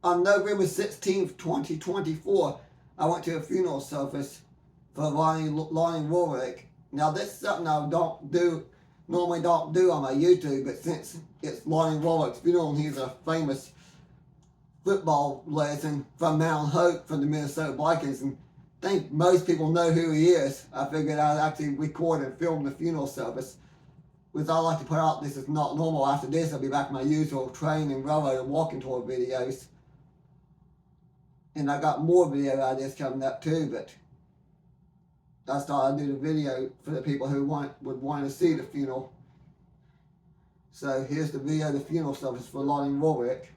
On November 16th, 2024, I went to a funeral service for Lonnie Warwick. Now, this is something I normally don't do on my YouTube, but since it's Lonnie Warwick's funeral and he's a famous football legend from Mount Hope from the Minnesota Vikings, and I think most people know who he is, I figured I'd actually record and film the funeral service. Which I like to put out, this is not normal. After this, I'll be back to my usual train and railroad and walking tour videos. And I got more video ideas coming up too, but I just thought I'd do the video for the people who would want to see the funeral. So here's the video of the funeral service for Lonnie Warwick.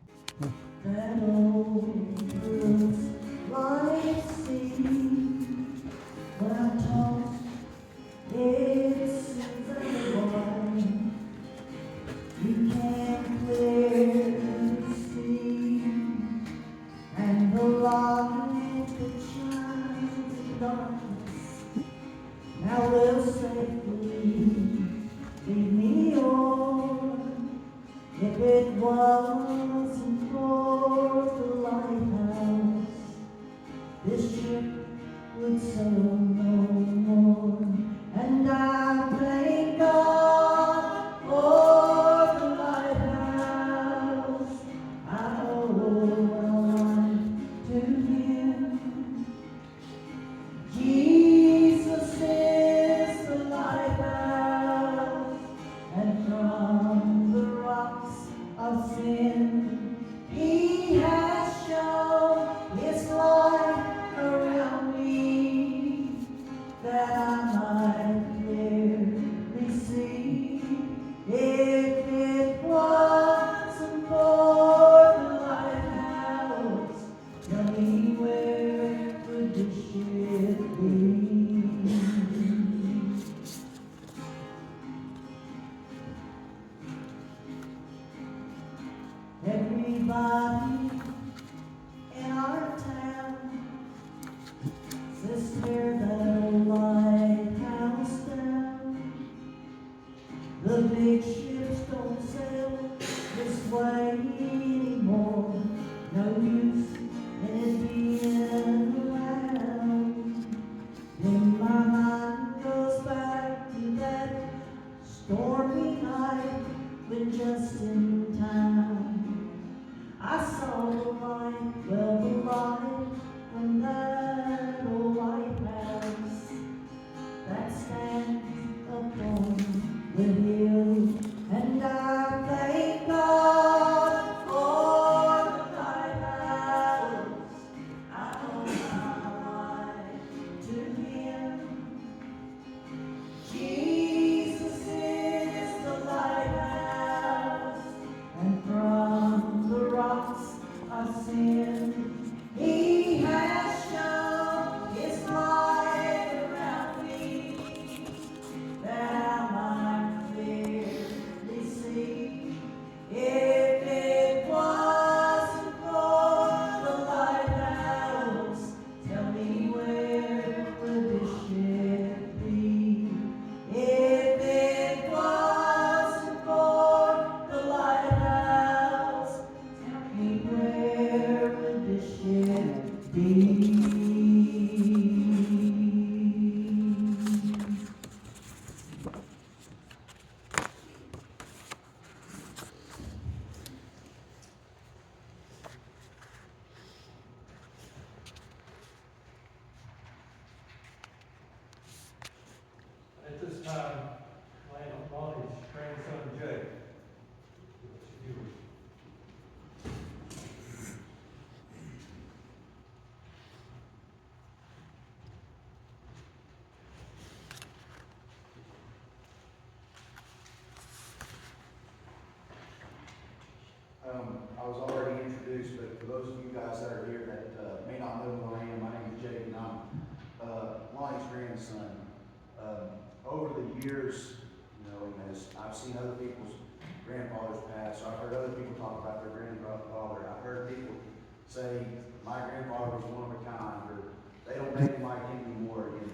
That old blues Lonnie sea, when I talk, it seems like wine. You can't clearly see, and the light that shines in darkness now will safely lead me on. If it wasn't for the lighthouse, this ship would sail no more. And I thank God for the lighthouse. I owe my life to Him. Jesus is the lighthouse, and from the rocks of sin He has shown His light around me, that I might clearly see. If it wasn't for the lighthouse, tell me where would this ship be? Everybody in our town says tear the lighthouse down. The big ships don't sail this way anymore. No use in it being around. Then my mind goes back to that stormy night when just in time I saw the light, well, the light from that old lighthouse that stands upon the hill. And I thank God for the lighthouse. I owe my life to Him. Jesus is the lighthouse, and from the rocks of sin He has shown His light around me, that I might clearly see. If it wasn't for the lighthouse, tell me where would this ship be? If it wasn't for the lighthouse, tell me where would this ship be? At this time, Lonnie's grandson Jay. I was already introduced, but for those of you guys that are here that may not know who I am, my name is Jake, and I'm Lonnie's grandson. Over the years, as I've seen other people's grandfathers pass, so I've heard other people talk about their grandfather. I've heard people say, my grandfather was one of a kind, or they don't make him like him anymore. And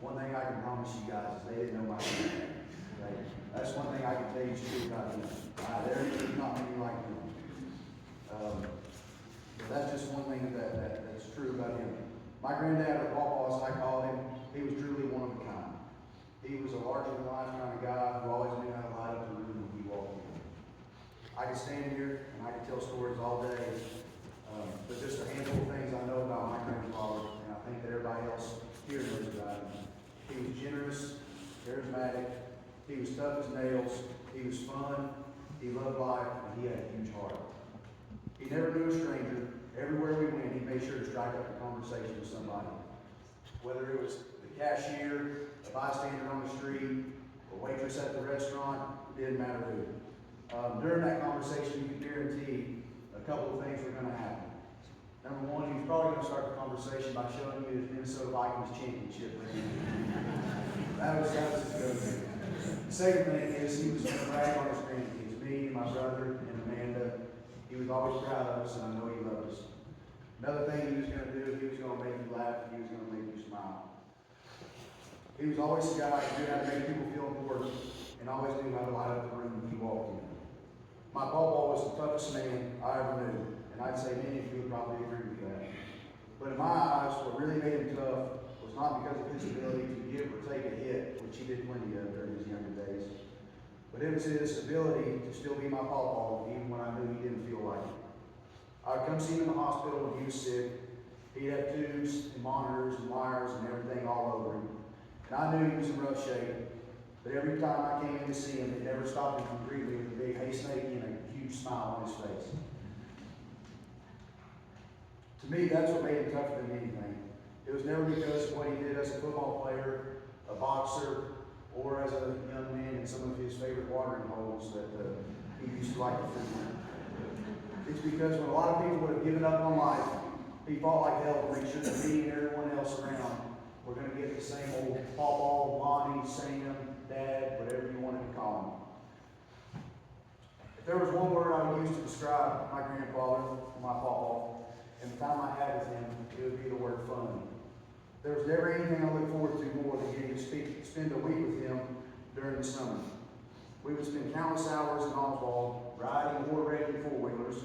one thing I can promise you guys is they didn't know my grandfather. Okay? That's one thing I can tell you true about him. There's not many like him. that's just one thing that's true about him. My granddad, or Pawpaw as I called him, he was truly one of a kind. He was a larger than life kind of guy who always knew how to light up the room when he walked in. I could stand here and I could tell stories all day, but just a handful of things I know about my grandfather, and I think that everybody else here knows about him. He was generous, charismatic, he was tough as nails, he was fun, he loved life, and he had a huge heart. He never knew a stranger. Everywhere we went, he made sure to strike up a conversation with somebody. Whether it was the cashier, a bystander on the street, a waitress at the restaurant, it didn't matter who. During that conversation, you could guarantee a couple of things were going to happen. Number one, he was probably going to start the conversation by showing you his Minnesota Vikings championship ring. That was his go-to. The second thing is he was going to brag on his grandkids, me, my brother, and Amanda. He was always proud of us, and I know he loved us. Another thing he was going to do, he was going to make you laugh, he was going to make you smile. He was always the guy who knew how to make people feel important, and always knew how to light up the room when he walked in. My pawpaw was the toughest man I ever knew, and I'd say many of you would probably agree with that. But in my eyes, what really made him tough was not because of his ability to give or take a hit, which he did plenty of during his younger days, but it was his ability to still be my pawpaw even when I knew he didn't feel like it. I'd come see him in the hospital when he was sick. He'd have tubes and monitors and wires and everything all over him. And I knew he was in rough shape, but every time I came in to see him, it never stopped him from greeting me with a big "Hey Snake" and a huge smile on his face. To me, that's what made him tougher than anything. It was never because of what he did as a football player, a boxer, or as a young man in some of his favorite watering holes that he used to like to frequent. It's because when a lot of people would have given up on life, he fought like hell to make sure that me and everyone else around were going to get the same old Pawpaw, Lonnie, Sam, Dad, whatever you wanted to call him. If there was one word I would use to describe my grandfather, my Pawpaw, and the time I had with him, it would be the word fun. There was never anything I looked forward to more than getting to spend a week with him during the summer. We would spend countless hours in Oswald riding or wrecking four-wheelers.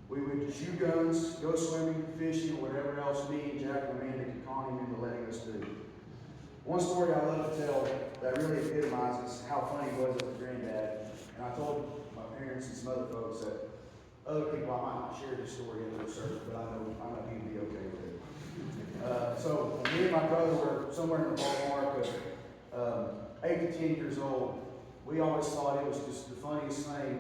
We would shoot guns, go swimming, fishing, or whatever else me and Jack and Amanda could con him into letting us do. One story I love to tell that really epitomizes how funny he was as a granddad, and I told my parents and some other folks that other people, I might not share this story in their service, but I know he'd be okay with it. So me and my brother were somewhere in the ballpark of 8 to 10 years old. We always thought it was just the funniest thing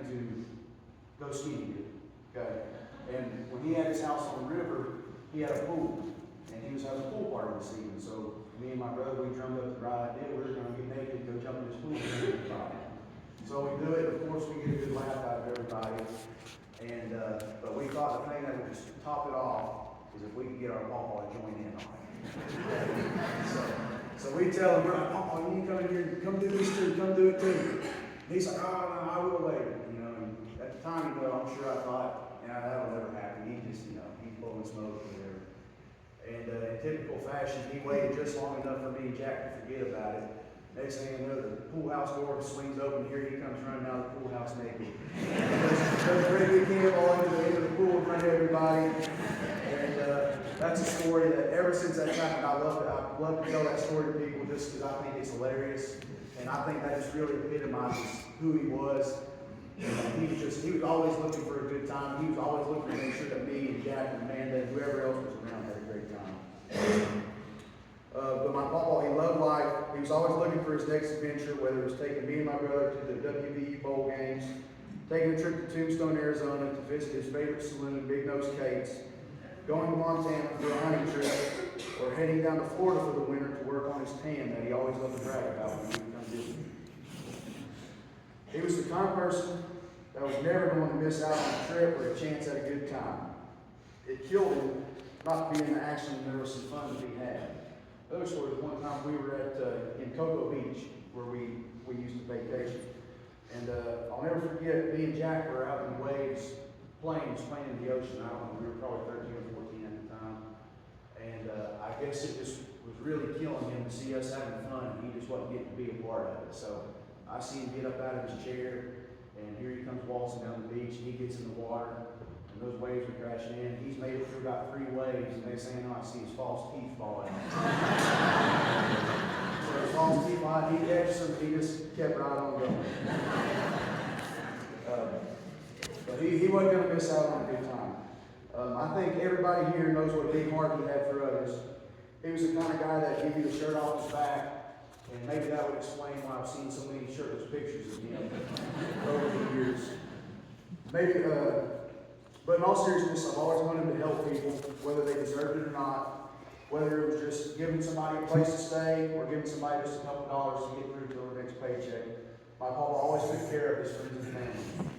to go skiing with. Okay? And when he had his house on the river, he had a pool. And he was having a pool party this evening. So me and my brother, we drummed up the right idea. We were going to get naked and go jump in his pool and everybody. So we do it. Of course, we get a good laugh out of everybody. And but we thought the thing that would just top it off is if we could get our pawpaw to join in on it. So we tell him, we're like, "Pawpaw, you need to come in here, come do this too, come do it too." And he's like, "Oh no, I will later." You know, and at the time, I'm sure I thought, "Yeah, that'll never happen." He just, he's blowing smoke or whatever. And in typical fashion, he waited just long enough for me and Jack to forget about it. Next thing you know, the pool house door swings open. Here he comes running out of the pool house naked. Does a pretty good cannonball into the pool in front of everybody. And that's a story that ever since that happened, I love to tell that story to people just because I think it's hilarious. And I think that just really epitomizes who he was. And he was always looking for a good time. He was always looking to make sure that me and Jack and Amanda and whoever else was around had a great time. But my pawpaw, he loved life. He was always looking for his next adventure, whether it was taking me and my brother to the WVU bowl games, taking a trip to Tombstone, Arizona to visit his favorite saloon, Big Nose Kate's, going to Montana for a hunting trip, or heading down to Florida for the winter to work on his tan that he always loved to brag about when he would come visit me. He was the kind of person that was never going to miss out on a trip or a chance at a good time. It killed him not to be in the action when there was some fun to be had. Another story was one time we were in Cocoa Beach where we used to vacation. And I'll never forget, me and Jack were out in the waves, playing in the ocean. I don't know, we were probably 13 or 14 at the time. And I guess it just was really killing him to see us having fun, and he just wasn't getting to be a part of it. So I see him get up out of his chair, and here he comes waltzing down the beach, and he gets in the water, and and those waves are crashing in. He's made it through about 3 waves, and next thing you know, I see his false teeth fall out. So his false teeth fall out, he catches them, he just kept right on going. But he wasn't going to miss out on a good time. I think everybody here knows what a big heart he had for others. He was the kind of guy that gave you the shirt off his back, and maybe that would explain why I've seen so many shirtless pictures of him over the years. Maybe, but in all seriousness, I've always wanted to help people, whether they deserved it or not, whether it was just giving somebody a place to stay or giving somebody just a couple dollars to get through to their next paycheck. My papa always took care of his friends and family.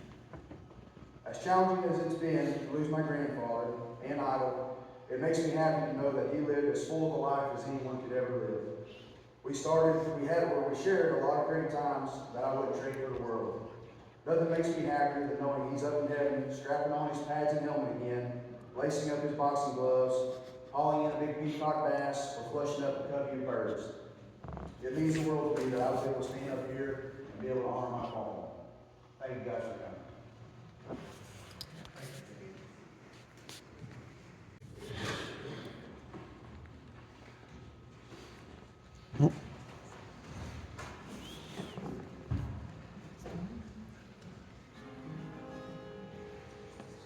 As challenging as it's been to lose my grandfather and idol, it makes me happy to know that he lived as full of a life as anyone could ever live. We shared a lot of great times that I wouldn't trade for the world. Nothing makes me happier than knowing he's up in heaven, strapping on his pads and helmet again, lacing up his boxing gloves, hauling in a big peacock bass, or flushing up a covey of birds. It means the world to me that I was able to stand up here and be able to honor my father. Thank you guys for coming.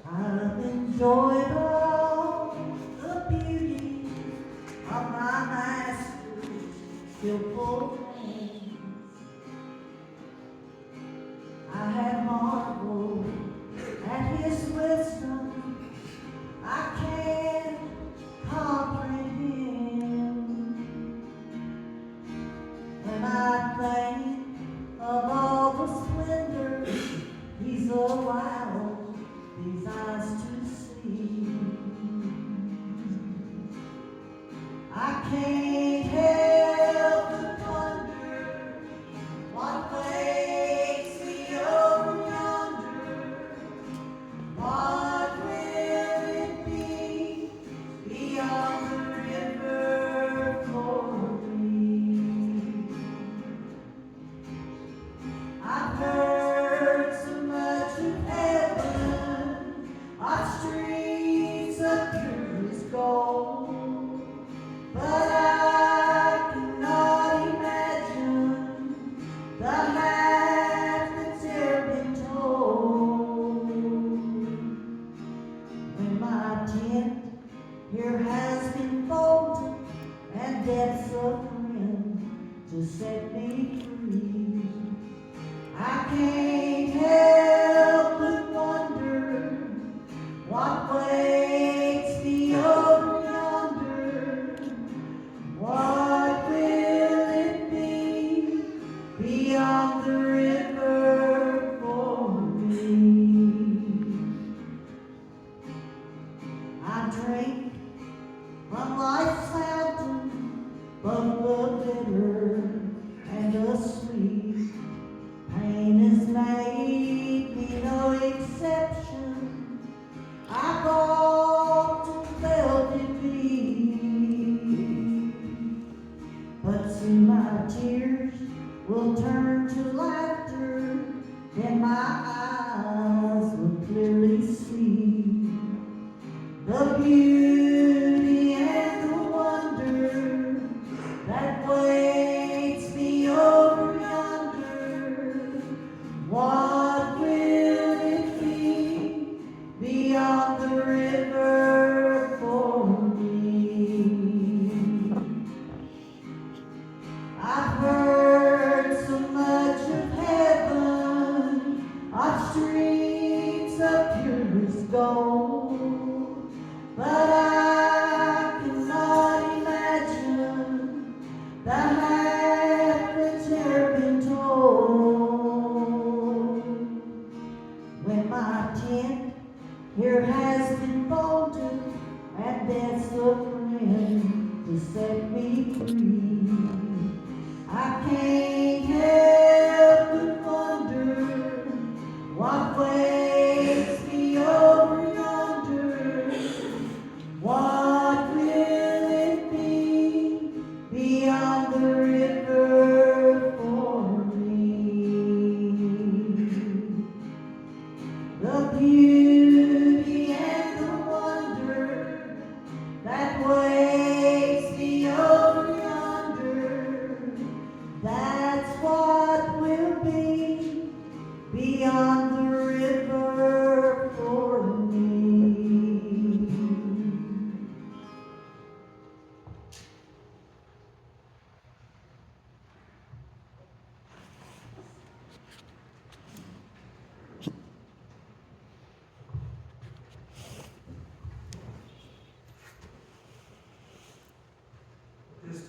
I've enjoyed all the beauty of my master's skillful hands. I have marveled at his wisdom, I can't comprehend. And I think of all the splendor he's allowed these eyes to see. I can't help but wonder what waits me over yonder. What will it be beyond the river for me? I've heard so much of heaven on streets of purest gold, but I cannot imagine the half that's ever been told. When my tent here has been folded and death's a friend to set me free, I can't help but wonder what waits me over yonder. What will it be beyond the river for me? I drink from life's fountain, both the bitter and the sweet. Pain has made me no exception. I've often felt defeat, but soon my tears will turn to laughter, and my eyes will clearly see the beauty and the wonder that waits me over yonder. What will it be beyond the river for me? I've heard so much of heaven on streets of purest gold, but I cannot imagine the half that's ever been told. When my tent here has been folded and death's a friend to set me free, I can't help but wonder what waits me over yonder. What will it be beyond the river for me? The beauty and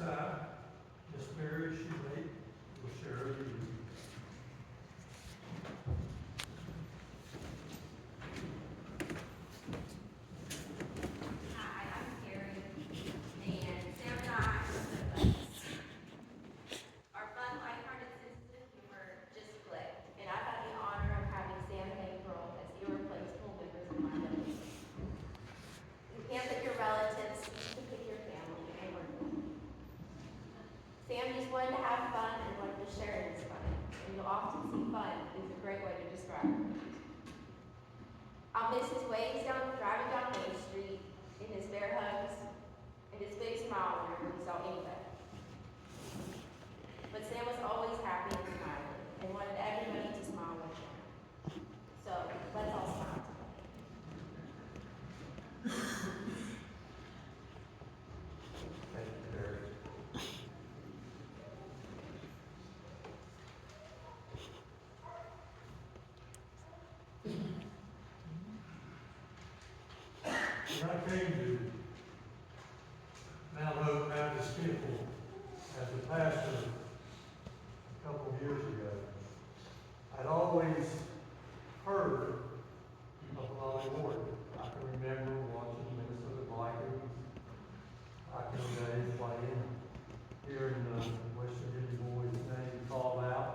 time, Miss Mary Shoemate will share a reading. Hi, I'm Carrie, and Sam and I our fun, lighthearted sense of humor just clicked, and I've had the honor of having Sam and April as irreplaceable members of my family. You can't pick your relatives, you can pick your family, and we're Sam just wanted to have fun and wanted to share in his fun, and you'll often see fun is a great way to describe it. I'll miss his waves driving down Main Street, and his bear hugs, and his big smile whenever he saw anybody. But Sam was always happy and smiling, and wanted everybody to smile with him. So let's all smile today. Thank you, Carrie. When I came to Mount Hope Baptist Temple as a pastor a couple of years ago, I'd always heard of Lonnie Warwick. I can remember watching Minnesota Vikings back in the day playing, hearing the West Virginia boy's name called out,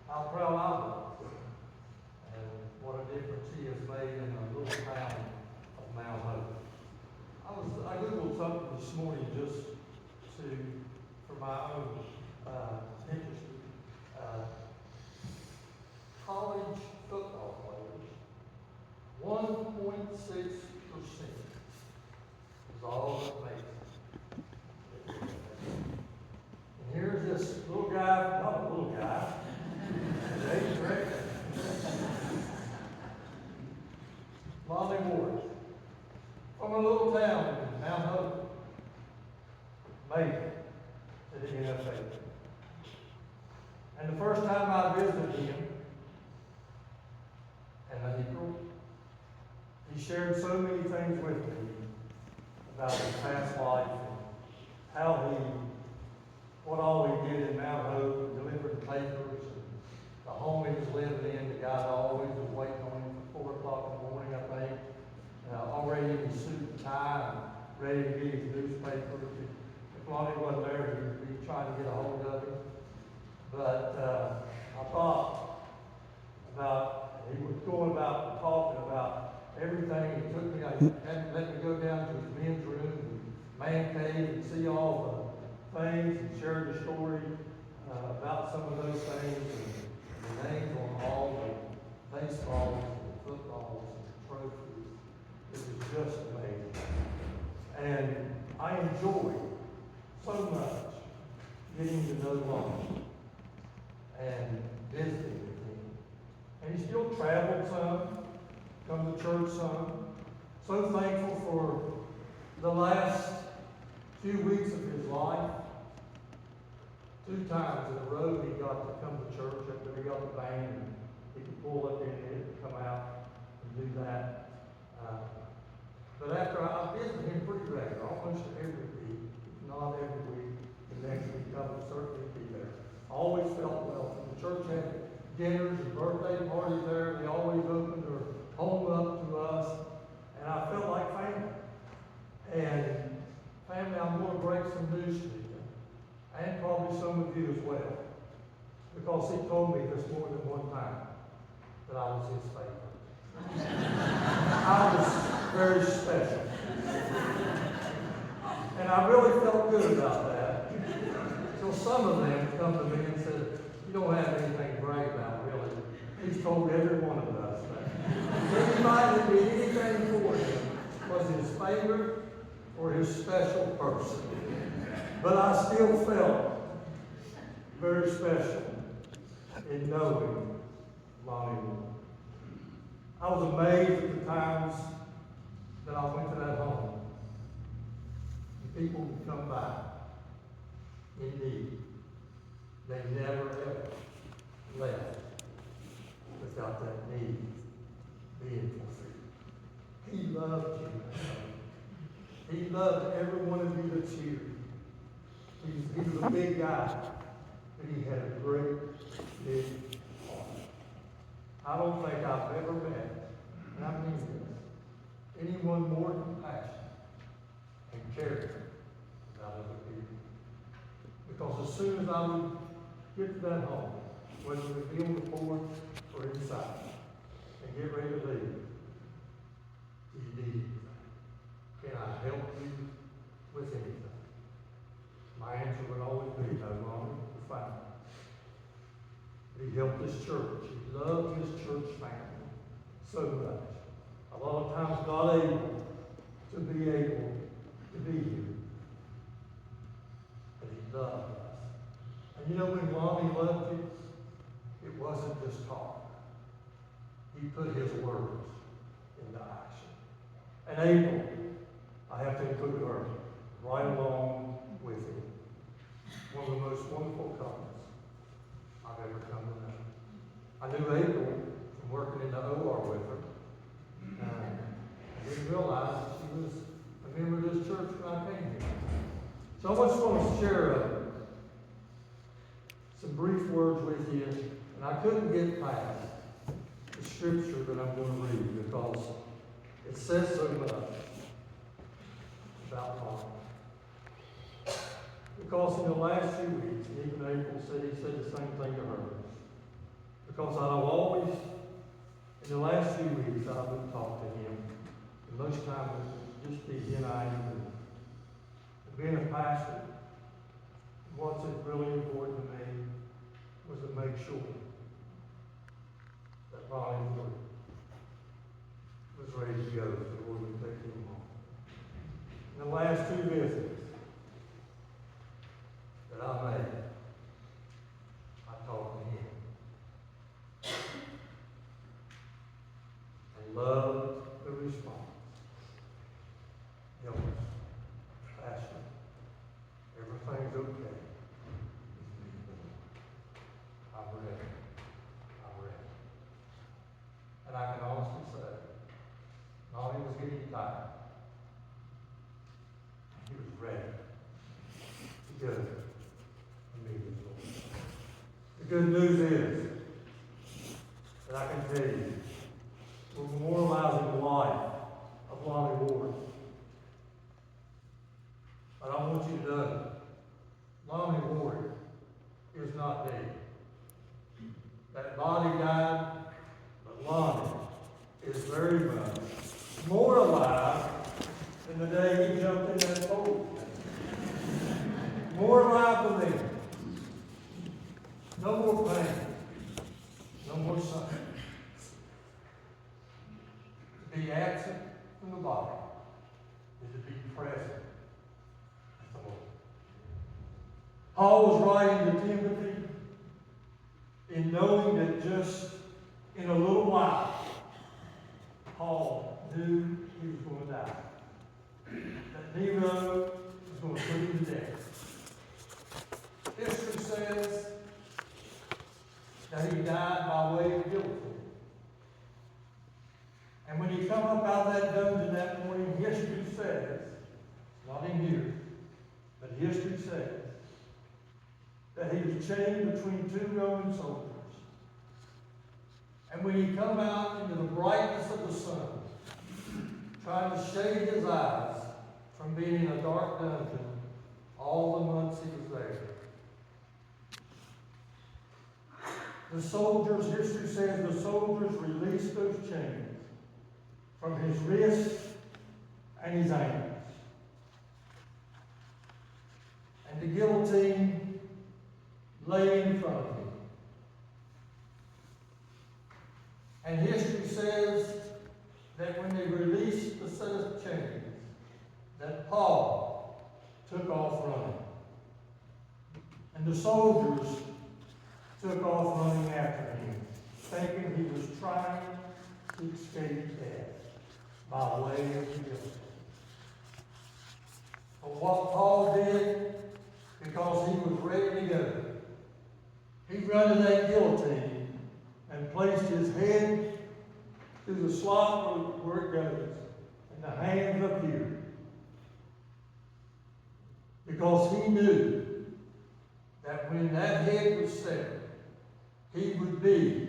how proud I was, and what a difference he has made in a little town of Mount Hope. I Googled something this morning just for my own interest. College football players, 1.6% is all that makes it. And here's this little guy, not a little guy, Dave Rick, Lonnie Warwick, from a little town in Mount Hope, made it to the NFL. And the first time I visited him, in April, he shared so many things with me about his past life and how what all he did in Mount Hope, and delivered papers, and the home he was living in, the guy that always was waiting on him for 4 o'clock in the morning, I think, already in his suit and tie, and ready to get his newspaper. If Lonnie wasn't there, he'd be trying to get a hold of him. But I thought he was going about talking about everything. He took me, had let me go down to his men's room, and man cave, and see all the things, and share the story about some of those things, and the names on all the baseballs and footballs and trophies. It was just amazing. And I enjoyed so much getting to know Lonnie and visiting with him. And he still traveled some, come to church some. So thankful for the last few weeks of his life. 2 times in a row he got to come to church after he got the band, and he could pull up in it and come out and do that. But after I visited him pretty regular, almost every week, if not every week, the next week I would certainly be there. Always felt welcome. The church had dinners and birthday parties there. They always opened their home up to us, and I felt like family. And family, I'm going to break some news to you, and probably some of you as well, because he told me this more than one time that I was his favorite. I was very special. And I really felt good about that. So some of them come to me and said, you don't have anything to brag about, really. He's told every one of us that anybody that did anything for him was his favorite or his special person. But I still felt very special in knowing Lonnie Warwick. I was amazed at the times that I went to that home. And people would come by in need. They never ever left without that need being fulfilled. He loved you. He loved every one of you that's here. He was a big guy, but he had a great big heart. I don't think I've ever met, and I mean this, anyone more compassionate and caring about other people. Because as soon as I would get to that home, whether it be on the porch or inside, and get ready to leave, do you need anything? Can I help you with anything? My answer would always be no longer the family. He helped his church. He loved his church family so much. A lot of times not able to be here. But he loved us. And you know when Lonnie loved you, it wasn't just talk. He put his words into action. And April, I have to include her right along with him. One of the most wonderful couples I've ever come to know. I knew April from working in the OR with her. I didn't realize that she was a member of this church when I came here. So I just want to share some brief words with you. And I couldn't get past the scripture that I'm going to read because it says so much about Lonnie. Because in the last few weeks, and even April said he said the same thing to her. Because I've always, in the last few weeks, I would talk to him. And most times it would just be he and I. And being a pastor, what's really important to me was to make sure that Lonnie was ready to go before we take him home. In the last two visits that I made, I talked to him. And loved the response. He was, Pastor, everything's okay. I'm ready. I'm ready. And I can honestly say, Lonnie was getting tired. He was ready to go and meet his Lord. The good news is that I can tell you, we're memorializing the life of Lonnie Warwick. But I want you to know, Lonnie Warwick is not dead. That body died, but Lonnie is very much more alive than the day he jumped in that hole. More alive than them. No more pain. No more suffering. To be absent from the body is to be present with the Lord. Paul was writing to Timothy in knowing that just in a little while, Paul knew he was going to die. That Nero was going to put him to death. History says that he died by way of guillotine. And when he come up out of that dungeon that morning, history says, not in here, but history says, that he was chained between two Roman soldiers. And when he come out into the brightness of the sun, trying to shade his eyes from being in a dark dungeon all the months he was there. The soldiers, history says, the soldiers released those chains from his wrists and his ankles. And the guillotine lay in front of him. And history says that when they released the set of chains, that Paul took off running. And the soldiers took off running after him, thinking he was trying to escape death by way of the guillotine. But what Paul did, because he was ready to go, he ran to that guillotine and placed his head through the slot where it goes, and the hands up here. Because he knew when that head was severed, he would be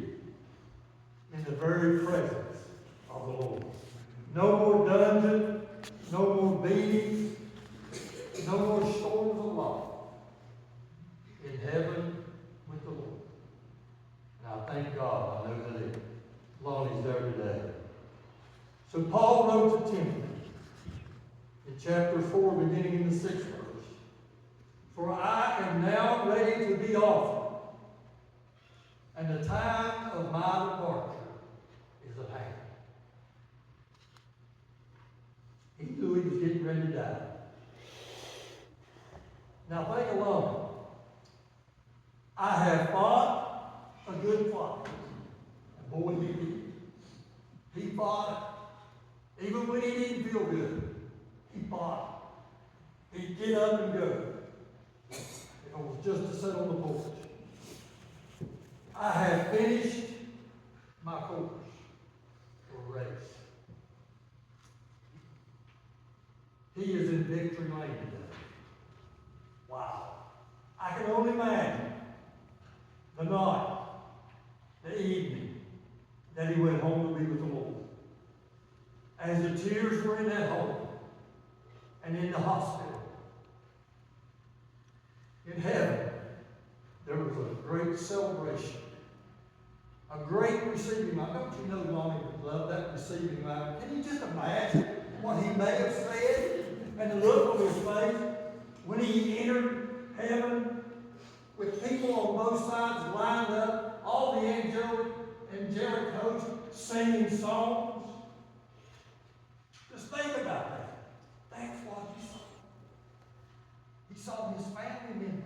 in the very presence of the Lord. No more dungeon, no more beatings, no more storms of life. In heaven with the Lord. And I thank God, I know that Lonnie's there today. So Paul wrote to Timothy in chapter 4, beginning in the 6th verse. For I am now ready to be offered, and the time of my departure is at hand. He knew he was getting ready to die. Now think alone. I have fought a good fight. And boy, he did. He fought it. Even when he didn't feel good, he fought it. He'd get up and go. If it was just to sit on the porch. I have finished my course or race. He is in victory lane today. Wow. I can only imagine the night, the evening, that he went home to be with the Lord. As the tears were in that home and in the hospital, in heaven, there was a great celebration, a great receiving line. Don't you know Lonnie would love that receiving line? Can you just imagine what he may have said and the look on his face when he entered heaven with people on both sides lined up, all the angelic hosts singing songs? Just think about that. That's what he saw. He saw his family members,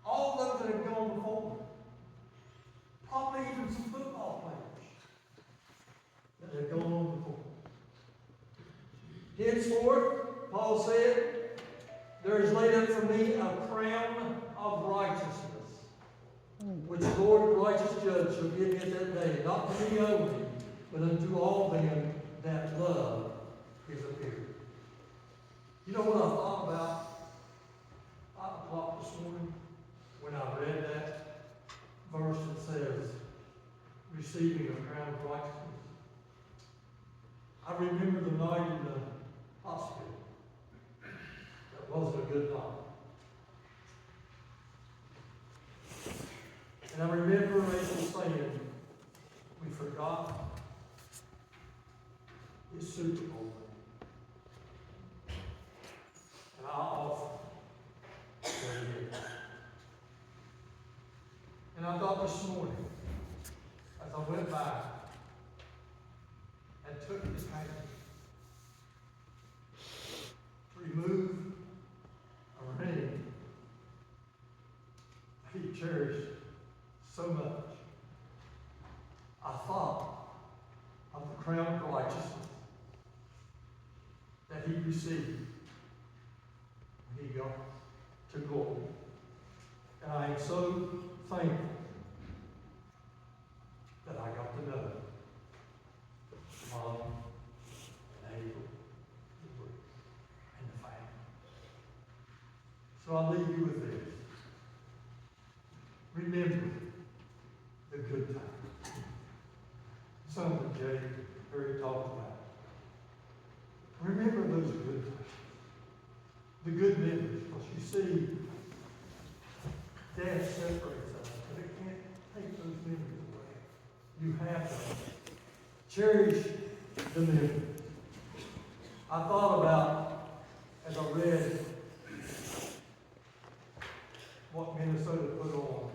all those that had gone before him, probably even some football players that had gone on before him. Henceforth, Paul said, there is laid up for me a crown of righteousness, which the Lord, righteous judge, shall give me at that day, not to me only, but unto all them that love his appearing. You know what I thought about 5 o'clock this morning when I read that verse that says, receiving a crown of righteousness? I remember the night in the hospital. That wasn't a good night. And I remember Rachel saying, we forgot his Super Bowl ring. And I offered where he is. And I thought this morning, as I went by and took his hand, to remove a ring he cherished so much, I thought of the crown of righteousness that he received when he got to glory. And I am so thankful that I got to know Mom and Abel and the family. So I'll leave you with this. Remember the good times. Some that Jay Perry talked about. Remember those good times. The good memories. Because you see, death separates us, but it can't take those memories away. You have to cherish the memories. I thought about, as I read what Minnesota put on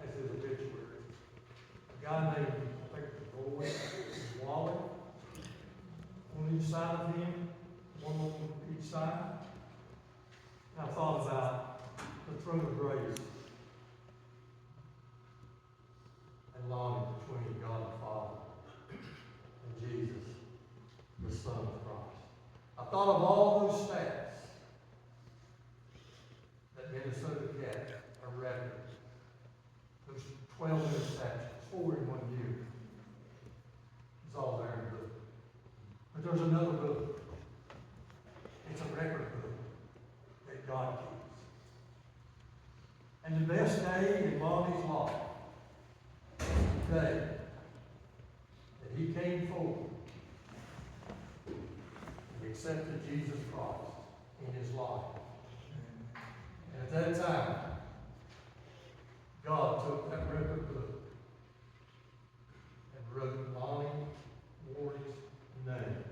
as his obituary, a guy named, I think it was Lonnie Warwick, on each side of him, one on each side. And I thought about the throne of grace and Lonnie between God the Father and Jesus, the Son of Christ. I thought of all those stats that Minnesota kept a record. Those 12 interceptions, 4 in 1 year. It's all there in the book. But there's another book. It's a record book that God keeps. And the best day in Lonnie's life, the day that he came forward and accepted Jesus Christ in his life. And at that time, God took that record book and wrote Lonnie Warwick's name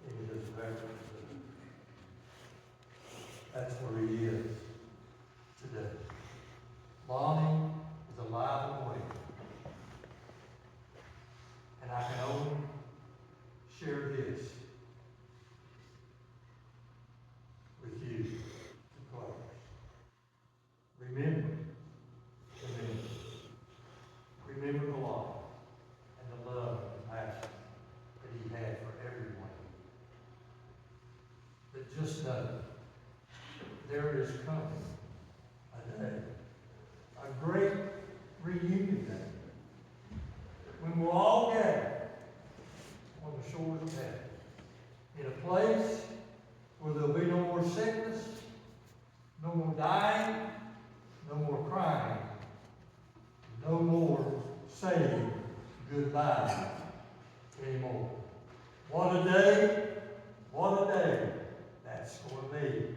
in his record book. That's where he is today. Lonnie is alive and well. And I can only share this with you to close. Remember the life and the love and passion that he had for everyone. But just know there is coming a day, a great reunion day, when we'll all gather on the shores of heaven, in a place where there'll be no more sickness, no more dying, no more crying, no more saying goodbye anymore. What a day, what a day that's going to be.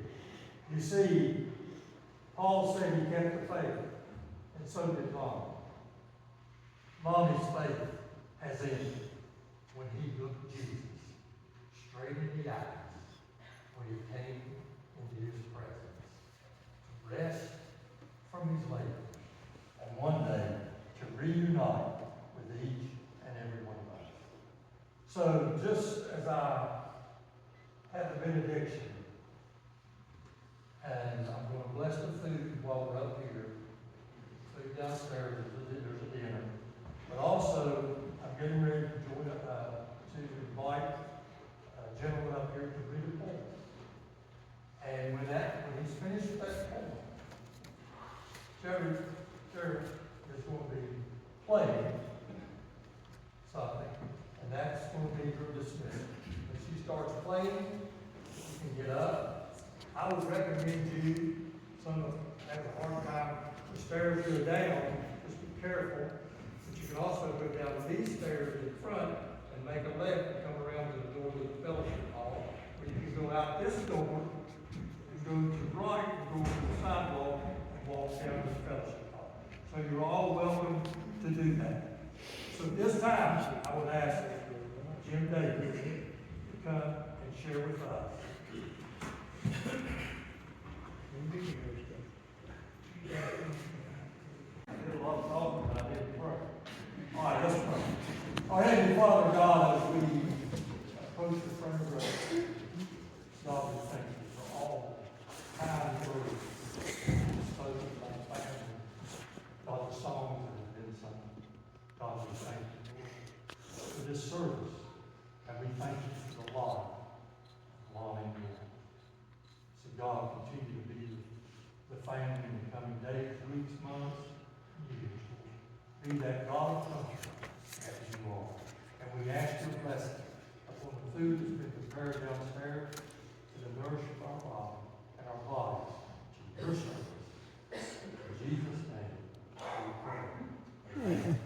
You see, Paul said he kept the faith, and so did Lonnie. Lonnie's faith has ended when he looked Jesus straight in the eyes when he came into his presence to rest from his labor, and one day to reunite with each and every one of us. So just as I had the benediction, and I'm going to bless the food while we're up here, food downstairs, there's a dinner, but also I'm getting ready to invite a gentleman up here to read a poem. And when he's finished with that poem, Jerry is going to be playing something, and that's going to be her dismissal. When she starts playing, you can get up. I would recommend you, some of have a hard time, the stairs go down, just be careful. But you can also go down these stairs in front and make a left and come around to the door of the fellowship hall. Or you can go out this door and go to the right and go to the sidewalk and walk down to the fellowship hall. So you're all welcome to do that. So this time, I would ask Jim Davis to come and share with us. I did a lot of talking, but I didn't pray. All right, let's pray. Our Heavenly Father God, as we approach the front of grace, God, we thank you for all the kind words spoken by family, God, the songs that have been sung. God, we thank you for this service, and we thank you for the life of Lonnie Warwick. So God, continue to be the family in the coming days, weeks, months, years. Be that God of comfort as you are. And we ask your blessing upon the food that's been prepared downstairs to the nourishment of our body and our bodies to your service. In Jesus' name, we pray. Amen.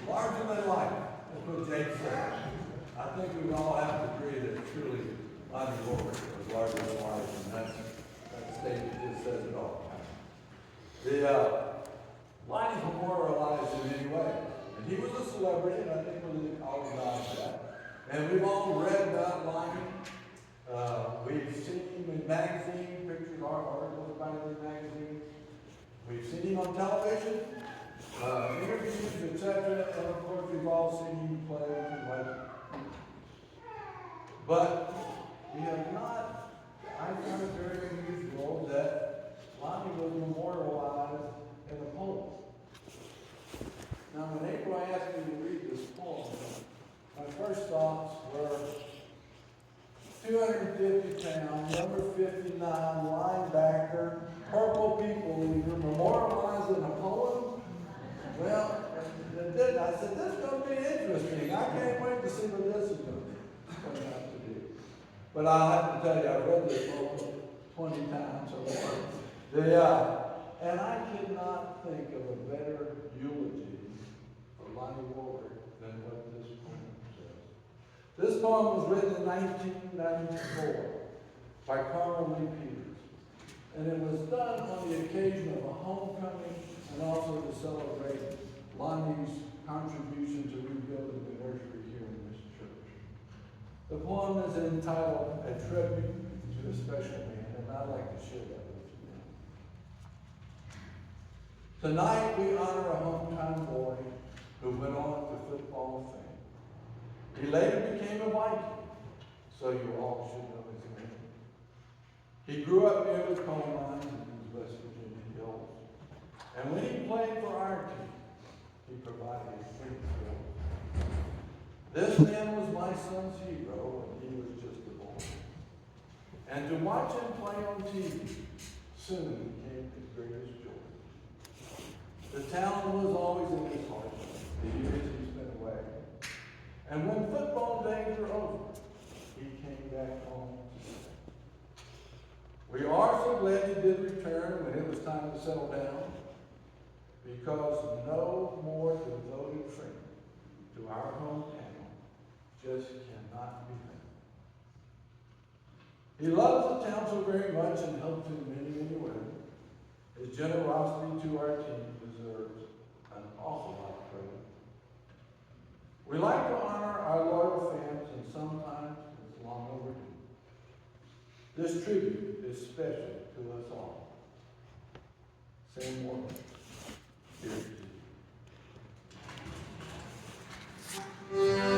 Larger than life, that's what Jake said. I think we all have to agree that truly Lonnie Warwick was larger than life, and that statement just says it all. Lonnie's memorialized in many ways, and he was a celebrity, and I think we all acknowledge that. And we've all read about Lonnie. We've seen him in magazine pictures, articles about him in magazines. We've seen him on television. Interviews, etc. And of course, we've all seen him play and like. But we have not, I found it very unusual that Lonnie was memorialized in a poem. Now, when April asked me to read this poem, my first thoughts were 250 pound, number 59, linebacker, purple people leader, memorialized in a poem. Well, I said, this is going to be interesting. I can't wait to see what this is going to turn out to be. But I'll have to tell you, I've read this over 20 times or more. And I could not think of a better eulogy for Lonnie Warwick than what this poem says. This poem was written in 1994 by Carmel Lee Peters, and it was done on the occasion of a homecoming and also to celebrate Lonnie's contribution to rebuilding the nursery here in this church. The poem is entitled A Tribute to a Special Man, and I'd like to share that with you now. Tonight we honor a hometown boy who went on to football fame. He later became a Viking, so you all should know his name. He grew up near the coal mines in these West Virginia hills, and when he played for our team, he provided a free throw. This man was my son's hero when he was just a boy. And to watch him play on TV soon became his greatest joy. The town was always in his heart, the years he spent away. And when football days were over, he came back home to stay. We are so glad he did return when it was time to settle down, because no more devoted friend to our hometown just cannot be found. He loves the town so very much and helps in many, many ways. His generosity to our team deserves an awful lot of credit. We like to honor our loyal fans, and sometimes it's long overdue. This tribute is special to us all. Sam Warwick, here to you.